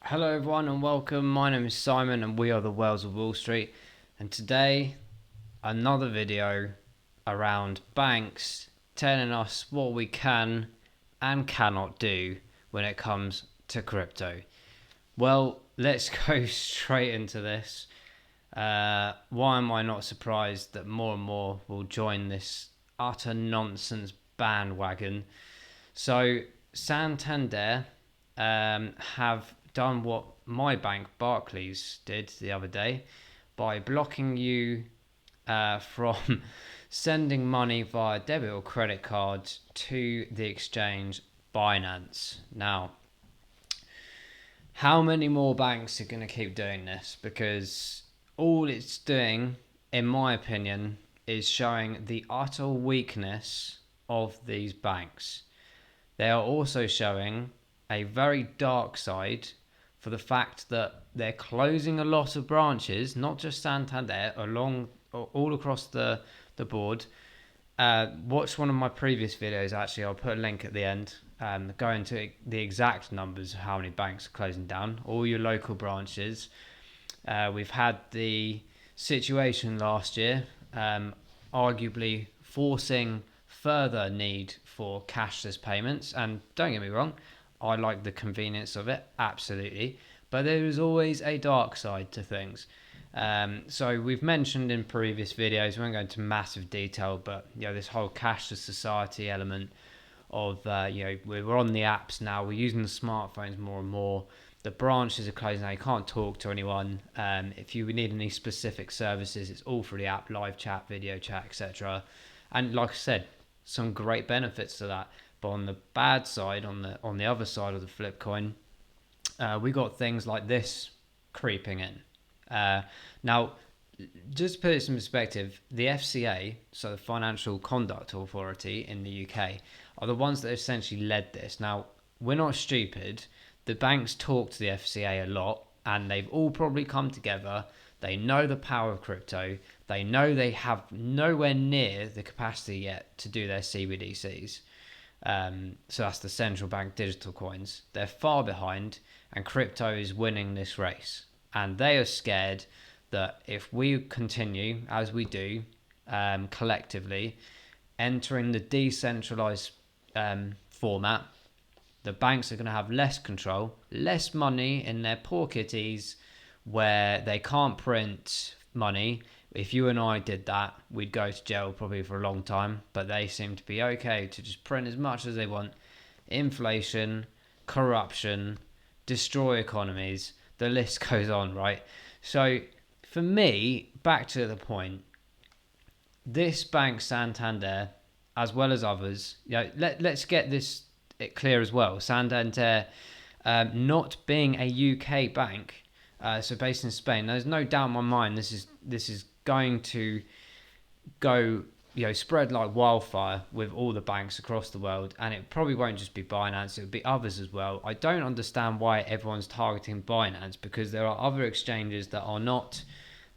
Hello, everyone, and welcome. My name is Simon, and we are the Whales of Wall Street. And today, another video around banks telling us what we can and cannot do when it comes to crypto. Well, let's go straight into this. Why am I not surprised that more and more will join this utter nonsense bandwagon? So, Santander have done what my bank, Barclays, did the other day by blocking you from sending money via debit or credit cards to the exchange Binance. Now, how many more banks are going to keep doing this? Because all it's doing, in my opinion, is showing the utter weakness of these banks. They are also showing a very dark side for the fact that they're closing a lot of branches, not just Santander, all across the board. Watch one of my previous videos, actually. I'll put a link at the end. Go into the exact numbers of how many banks are closing down, all your local branches. We've had the situation last year, arguably forcing further need for cashless payments. And don't get me wrong, I like the convenience of it, absolutely. But there is always a dark side to things. So we've mentioned in previous videos, we won't go into massive detail, but this whole cashless society element of we're on the apps now, we're using the smartphones more and more. The branches are closed now, you can't talk to anyone. If you need any specific services, it's all through the app, live chat, video chat, etc. And like I said, some great benefits to that. But on the bad side, on the other side of the flip coin, we got things like this creeping in. Now, just to put this in perspective, the FCA, so the Financial Conduct Authority in the UK, are the ones that essentially led this. Now, we're not stupid. The banks talk to the FCA a lot, and they've all probably come together. They know the power of crypto. They know they have nowhere near the capacity yet to do their CBDCs. So that's the central bank digital coins. They're far behind, and crypto is winning this race. And they are scared that if we continue, as we do, collectively, entering the decentralized format, the banks are going to have less control, less money in their poor kitties, where they can't print money. If you and I did that, we'd go to jail probably for a long time, but they seem to be okay to just print as much as they want. Inflation, corruption, destroy economies, the list goes on, right? So for me, back to the point, this bank, Santander, as well as others, let's get this clear as well. Santander, not being a UK bank, so based in Spain, there's no doubt in my mind this is going to go spread like wildfire with all the banks across the world, and it probably won't just be Binance, it'll be others as well. I don't understand why everyone's targeting Binance, because there are other exchanges that are not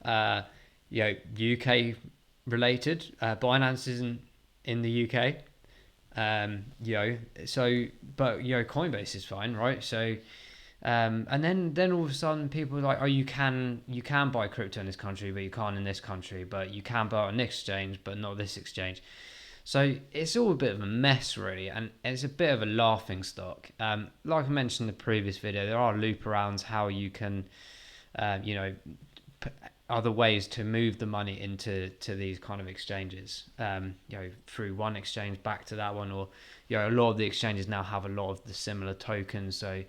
UK related. Binance isn't in the UK. So but Coinbase is fine, right? So and then all of a sudden people are like, oh, you can buy crypto in this country, but you can't in this country, but you can buy on this exchange, but not this exchange. So it's all a bit of a mess, really, and it's a bit of a laughing stock. Like I mentioned in the previous video, there are loop arounds how you can, other ways to move the money into these kind of exchanges, through one exchange back to that one, or a lot of the exchanges now have a lot of the similar tokens. So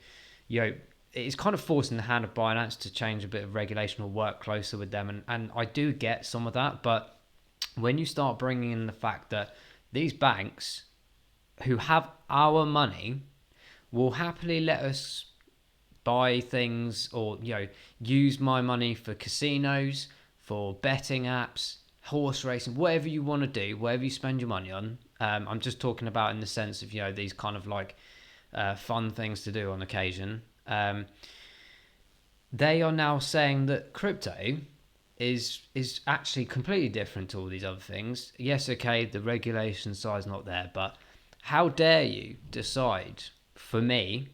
it's kind of forcing the hand of Binance to change a bit of regulation or work closer with them, and I do get some of that. But when you start bringing in the fact that these banks who have our money will happily let us buy things, or use my money for casinos, for betting apps, horse racing, whatever you want to do, whatever you spend your money on. I'm just talking about in the sense of these kind of like fun things to do on occasion. They are now saying that crypto is actually completely different to all these other things. Yes, okay, the regulation side's not there, but how dare you decide for me,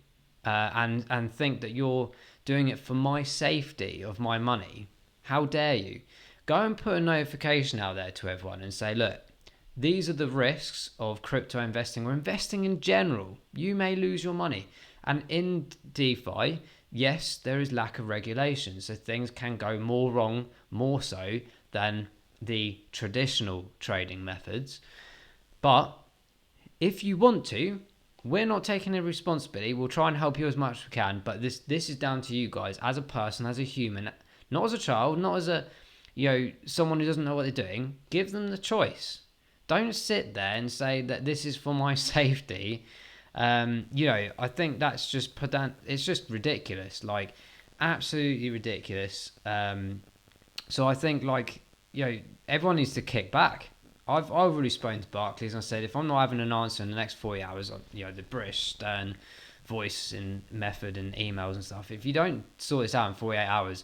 and think that you're doing it for my safety of my money. How dare you? Go and put a notification out there to everyone and say, look, these are the risks of crypto investing or investing in general. You may lose your money. And in DeFi, yes, there is lack of regulation. So things can go more wrong, more so than the traditional trading methods. But if you want to, we're not taking any responsibility. We'll try and help you as much as we can. But this is down to you guys as a person, as a human, not as a child, not as a someone who doesn't know what they're doing. Give them the choice. Don't sit there and say that this is for my safety. I think that's just it's just ridiculous, like absolutely ridiculous. So I think everyone needs to kick back. I've already spoken to Barclays and I said if I'm not having an answer in the next 40 hours, the British stern voice and method and emails and stuff. If you don't sort this out in 48 hours,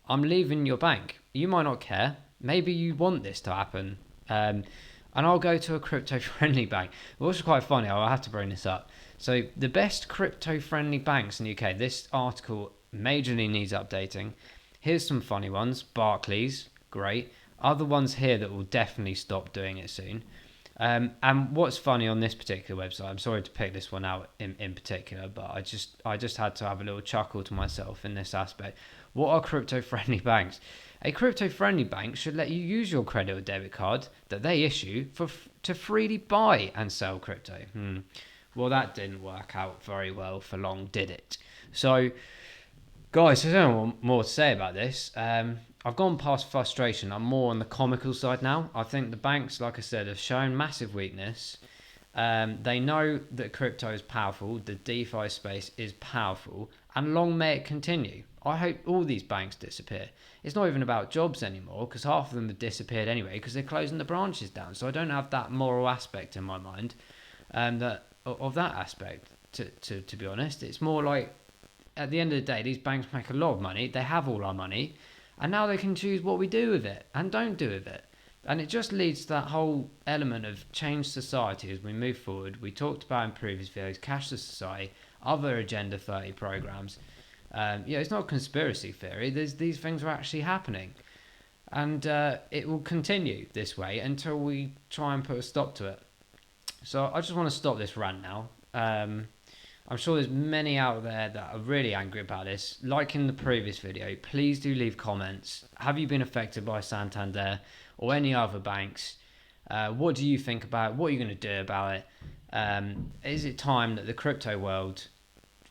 I'm leaving your bank. You might not care. Maybe you want this to happen. And I'll go to a crypto-friendly bank. It was quite funny. I'll have to bring this up. So the best crypto-friendly banks in the UK. This article majorly needs updating. Here's some funny ones. Barclays, great. Other ones here that will definitely stop doing it soon. And what's funny on this particular website, I'm sorry to pick this one out in particular, but I just had to have a little chuckle to myself in this aspect. What are crypto-friendly banks? A crypto-friendly bank should let you use your credit or debit card that they issue to freely buy and sell crypto. Well, that didn't work out very well for long, did it? So, guys, I don't know what more to say about this. I've gone past frustration. I'm more on the comical side now. I think the banks, like I said, have shown massive weakness. They know that crypto is powerful. The DeFi space is powerful. And long may it continue. I hope all these banks disappear. It's not even about jobs anymore because half of them have disappeared anyway because they're closing the branches down. So I don't have that moral aspect in my mind of that aspect, to be honest. It's more like, at the end of the day, these banks make a lot of money. They have all our money. And now they can choose what we do with it and don't do with it. And it just leads to that whole element of change society as we move forward. We talked about in previous videos, cashless society, other Agenda 30 programs. It's not a conspiracy theory. These things are actually happening. And it will continue this way until we try and put a stop to it. So I just want to stop this rant now. I'm sure there's many out there that are really angry about this. Like in the previous video, please do leave comments. Have you been affected by Santander or any other banks? What do you think about it? What are you going to do about it? Is it time that the crypto world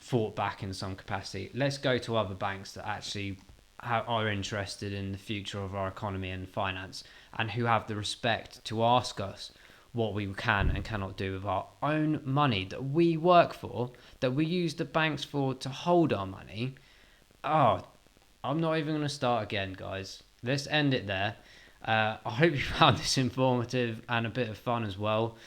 fought back in some capacity? Let's go to other banks that actually are interested in the future of our economy and finance and who have the respect to ask us what we can and cannot do with our own money that we work for, that we use the banks for to hold our money. I'm not even going to start again, guys. Let's end it there. I hope you found this informative and a bit of fun as well.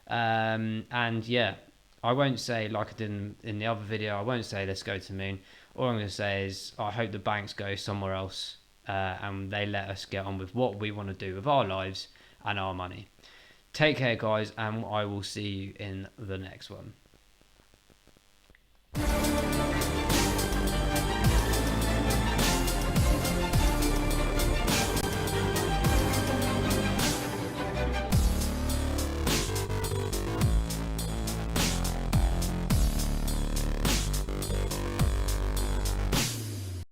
And yeah, I won't say, like I did in the other video, I won't say let's go to the moon. All I'm going to say is I hope the banks go somewhere else and they let us get on with what we want to do with our lives and our money. Take care, guys, and I will see you in the next one.